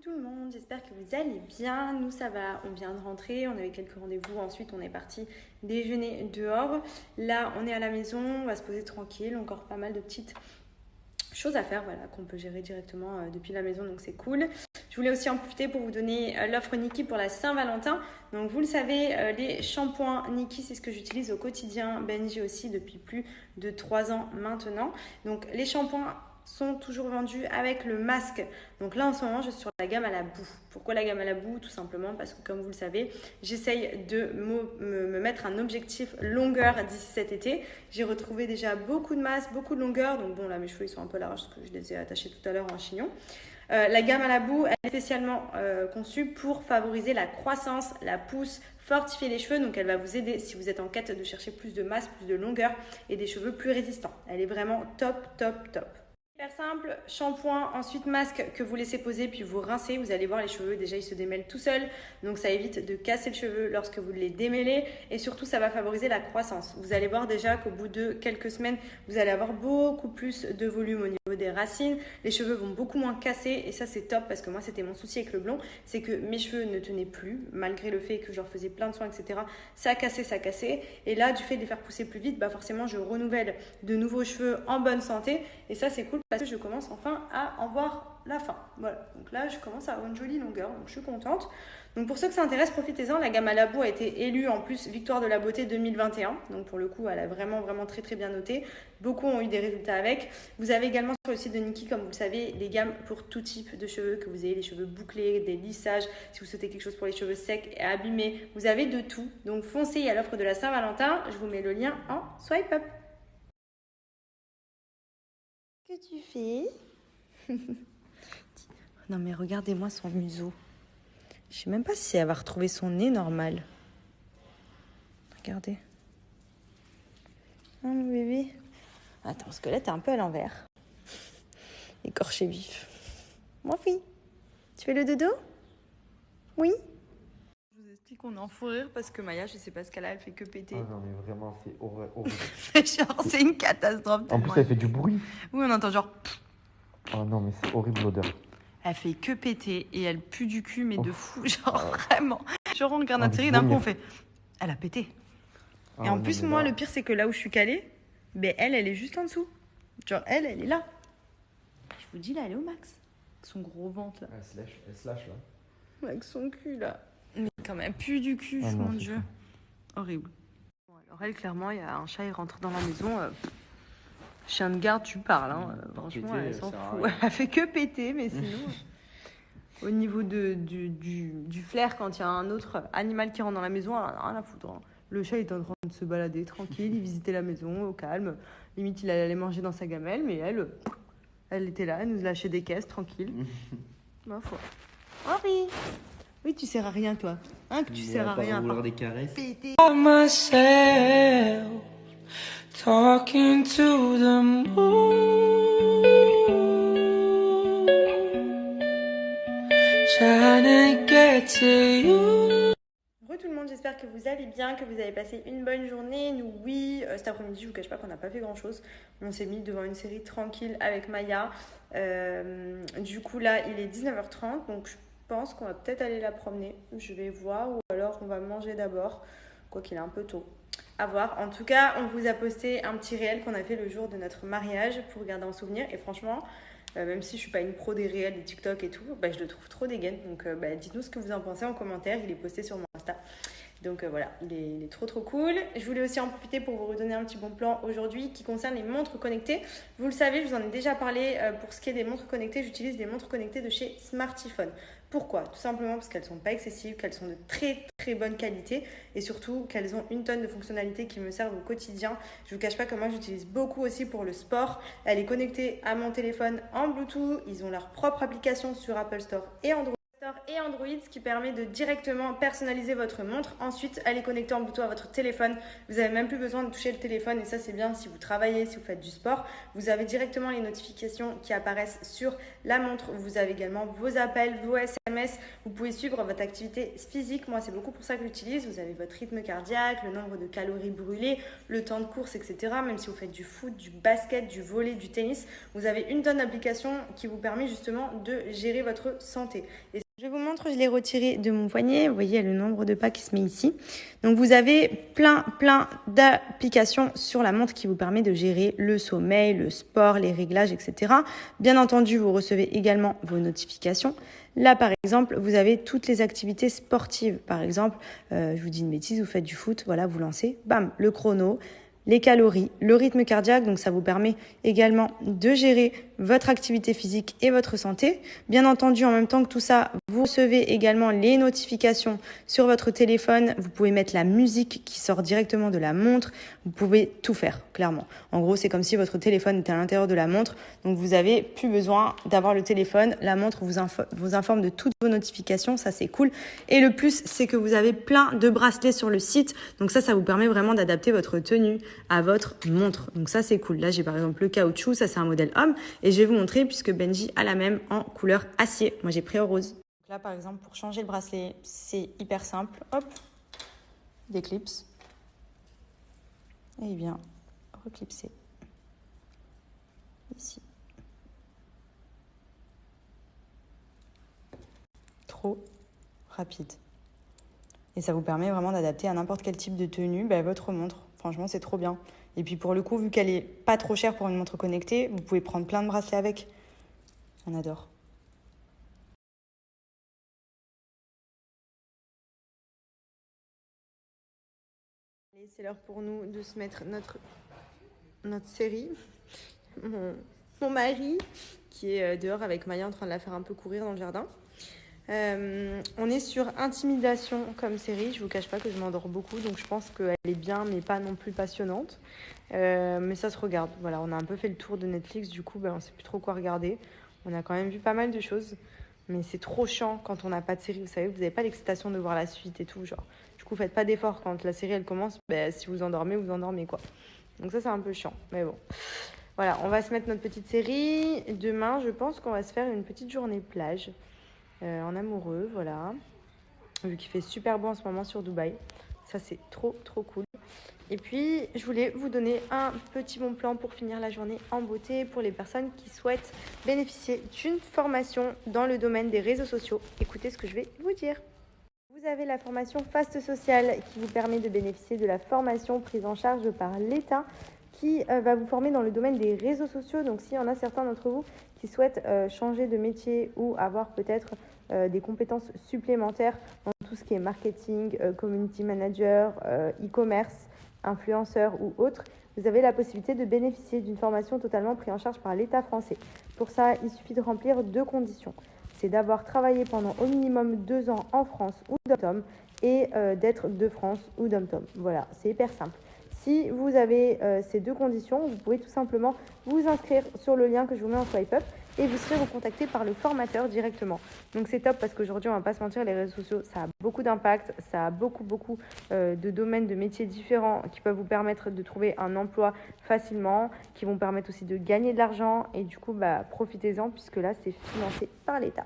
Tout le monde, j'espère que vous allez bien. Nous ça va, on vient de rentrer, on avait quelques rendez-vous, ensuite on est parti déjeuner dehors. Là on est à la maison, on va se poser tranquille, encore pas mal de petites choses à faire, voilà, qu'on peut gérer directement depuis la maison, donc c'est cool. Je voulais aussi en profiter pour vous donner l'offre Nikki pour la Saint-Valentin. Donc vous le savez, les shampoings Nikki, c'est ce que j'utilise au quotidien, Benji aussi depuis plus de 3 ans maintenant. Donc les shampoings sont toujours vendus avec le masque. Donc là en ce moment je suis sur la gamme à la boue. Pourquoi la gamme à la boue? Tout simplement parce que comme vous le savez, j'essaye de me mettre un objectif longueur d'ici cet été. J'ai retrouvé déjà beaucoup de masse, beaucoup de longueur. Donc bon là mes cheveux ils sont un peu larges parce que je les ai attachés tout à l'heure en chignon. La gamme à la boue, elle est spécialement conçue pour favoriser la croissance, la pousse, fortifier les cheveux. Donc elle va vous aider si vous êtes en quête de chercher plus de masse, plus de longueur et des cheveux plus résistants. Elle est vraiment top, top, top. Hyper simple, shampoing, ensuite masque que vous laissez poser puis vous rincez. Vous allez voir les cheveux, déjà ils se démêlent tout seuls. Donc ça évite de casser le cheveu lorsque vous les démêlez. Et surtout ça va favoriser la croissance. Vous allez voir déjà qu'au bout de quelques semaines, vous allez avoir beaucoup plus de volume au niveau des racines. Les cheveux vont beaucoup moins casser et ça c'est top parce que moi c'était mon souci avec le blond. C'est que mes cheveux ne tenaient plus malgré le fait que je leur faisais plein de soins, etc. Ça cassait. Et là du fait de les faire pousser plus vite, bah forcément je renouvelle de nouveaux cheveux en bonne santé. Et ça c'est cool parce que je commence enfin à en voir la fin. Voilà, donc là je commence à avoir une jolie longueur, donc je suis contente. Donc pour ceux que ça intéresse, profitez-en. La gamme à la boue a été élue en plus Victoire de la beauté 2021. Donc pour le coup, elle a vraiment très très bien noté. Beaucoup ont eu des résultats avec. Vous avez également sur le site de Nikki, comme vous le savez, les gammes pour tout type de cheveux, que vous ayez les cheveux bouclés, des lissages, si vous souhaitez quelque chose pour les cheveux secs et abîmés. Vous avez de tout. Donc foncez à l'offre de la Saint-Valentin. Je vous mets le lien en swipe up. Que tu fais? Non mais regardez-moi son museau. Je sais même pas si elle va retrouver son nez normal. Regardez. Oh mon bébé. Attends, parce que là t'es un peu à l'envers. Écorché vif. Mon fille, tu fais le dodo? Oui. Je vous explique qu'on est en fou rire parce que Maya, je sais pas ce qu'elle a, elle fait que péter. Ah non mais vraiment c'est horrible. Genre c'est une catastrophe. En plus elle fait du bruit. Oui, on entend genre. Oh non mais c'est horrible l'odeur. Elle fait que péter et elle pue du cul, mais de fou, genre vraiment. Genre on regarde notre série, d'un coup vomir. on fait. Elle a pété. Ah Et en non, plus, mais moi, là- le pire, c'est que là où je suis calée, ben elle est juste en dessous. Genre, elle est là. Je vous dis, là, elle est au max. Avec son gros ventre, là. Elle se lâche là. Avec son cul, là. Mais quand même, pue du cul, Ah non, mon c'est Dieu. Horrible. Bon, alors, elle, clairement, il y a un chat, il rentre dans la maison. Chien de garde, tu parles, hein. Franchement, Péter, elle s'en ça sert à fout. rien. Elle fait que péter, mais sinon. Au niveau du flair, quand il y a un autre animal qui rentre dans la maison, elle en a rien à foutre. Hein. Le chat est en train de se balader tranquille, il visitait la maison au calme. Limite, il allait manger dans sa gamelle, mais elle était là, elle nous lâchait des caisses tranquille. Ma foi. Henri, oui, tu sers à rien, toi. Hein, que tu sers à rien. Vouloir des caresses. Péter. Myself talking to the moon, trying to get to you. Re tout le monde, j'espère que vous allez bien, que vous avez passé une bonne journée. Nous, oui, cet après-midi, je vous cache pas qu'on n'a pas fait grand-chose. On s'est mis devant une série tranquille avec Maya. Du coup, là, il est 19h30, donc je pense qu'on va peut-être aller la promener. Je vais voir, ou alors on va manger d'abord, quoi qu'il est un peu tôt. À voir. En tout cas, on vous a posté un petit réel qu'on a fait le jour de notre mariage pour garder en souvenir. Et franchement, même si je suis pas une pro des réels, des TikTok et tout, bah, je le trouve trop dégaine. Donc dites-nous ce que vous en pensez en commentaire. Il est posté sur mon Insta. Donc voilà, il est trop cool. Je voulais aussi en profiter pour vous redonner un petit bon plan aujourd'hui qui concerne les montres connectées. Vous le savez, je vous en ai déjà parlé. Pour ce qui est des montres connectées, j'utilise des montres connectées de chez Smartiphone. Pourquoi? Tout simplement parce qu'elles sont pas excessives, qu'elles sont de très bonne qualité et surtout qu'elles ont une tonne de fonctionnalités qui me servent au quotidien. Je vous cache pas que moi j'utilise beaucoup aussi pour le sport. Elle est connectée à mon téléphone en Bluetooth. Ils ont leur propre application sur Apple Store et Android. Et Android, ce qui permet de directement personnaliser votre montre. Ensuite, elle est connectée en Bluetooth à votre téléphone. Vous n'avez même plus besoin de toucher le téléphone et ça, c'est bien si vous travaillez, si vous faites du sport. Vous avez directement les notifications qui apparaissent sur la montre. Vous avez également vos appels, vos SMS. Vous pouvez suivre votre activité physique. Moi, c'est beaucoup pour ça que j'utilise. Vous avez votre rythme cardiaque, le nombre de calories brûlées, le temps de course, etc. Même si vous faites du foot, du basket, du volley, du tennis, vous avez une tonne d'applications qui vous permet justement de gérer votre santé. Et je vous montre, je l'ai retiré de mon poignet. Vous voyez, il y a le nombre de pas qui se met ici. Donc, vous avez plein d'applications sur la montre qui vous permet de gérer le sommeil, le sport, les réglages, etc. Bien entendu, vous recevez également vos notifications. Là, par exemple, vous avez toutes les activités sportives. Par exemple, je vous dis une bêtise, vous faites du foot, voilà, vous lancez, bam, le chrono, les calories, le rythme cardiaque, donc ça vous permet également de gérer votre activité physique et votre santé. Bien entendu, en même temps que tout ça, vous recevez également les notifications sur votre téléphone. Vous pouvez mettre la musique qui sort directement de la montre. Vous pouvez tout faire, clairement. En gros, c'est comme si votre téléphone était à l'intérieur de la montre. Donc, vous n'avez plus besoin d'avoir le téléphone. La montre vous informe de toutes vos notifications. Ça, c'est cool. Et le plus, c'est que vous avez plein de bracelets sur le site. Donc, ça vous permet vraiment d'adapter votre tenue à votre montre. Donc, ça, c'est cool. Là, j'ai par exemple le caoutchouc. Ça, c'est un modèle homme. Et je vais vous montrer puisque Benji a la même en couleur acier. Moi, j'ai pris en rose. Donc là, par exemple, pour changer le bracelet, c'est hyper simple. Hop, des clips. Et il vient reclipser ici. Trop rapide. Et ça vous permet vraiment d'adapter à n'importe quel type de tenue votre montre. Franchement, c'est trop bien. Et puis pour le coup, vu qu'elle est pas trop chère pour une montre connectée, vous pouvez prendre plein de bracelets avec. On adore. Allez, c'est l'heure pour nous de se mettre notre série. Mon mari qui est dehors avec Maya en train de la faire un peu courir dans le jardin. On est sur Intimidation comme série. Je vous cache pas que je m'endors beaucoup, donc je pense qu'elle est bien, mais pas non plus passionnante. Mais ça se regarde. Voilà, on a un peu fait le tour de Netflix, du coup, on sait plus trop quoi regarder. On a quand même vu pas mal de choses, mais c'est trop chiant quand on n'a pas de série. Vous savez, vous n'avez pas l'excitation de voir la suite et tout, genre. Du coup, faites pas d'efforts quand la série elle commence. Si vous endormez quoi. Donc ça, c'est un peu chiant, mais bon. Voilà, on va se mettre notre petite série. Demain, je pense qu'on va se faire une petite journée plage. En amoureux, voilà. Vu qu'il fait super beau en ce moment sur Dubaï. Ça, c'est trop cool. Et puis, je voulais vous donner un petit bon plan pour finir la journée en beauté pour les personnes qui souhaitent bénéficier d'une formation dans le domaine des réseaux sociaux. Écoutez ce que je vais vous dire. Vous avez la formation Fast Social qui vous permet de bénéficier de la formation prise en charge par l'État qui va vous former dans le domaine des réseaux sociaux. Donc, s'il y en a certains d'entre vous qui souhaitent changer de métier ou avoir peut-être des compétences supplémentaires dans tout ce qui est marketing, community manager, e-commerce, influenceur ou autre, vous avez la possibilité de bénéficier d'une formation totalement prise en charge par l'État français. Pour ça, il suffit de remplir 2 conditions. C'est d'avoir travaillé pendant au minimum 2 ans en France ou dom-tom et d'être de France ou dom-tom. Voilà, c'est hyper simple. Si vous avez ces 2 conditions, vous pouvez tout simplement vous inscrire sur le lien que je vous mets en swipe up et vous serez recontacté par le formateur directement. Donc c'est top parce qu'aujourd'hui, on ne va pas se mentir, les réseaux sociaux, ça a beaucoup d'impact, ça a beaucoup de domaines, de métiers différents qui peuvent vous permettre de trouver un emploi facilement, qui vont permettre aussi de gagner de l'argent et du coup, profitez-en puisque là, c'est financé par l'État.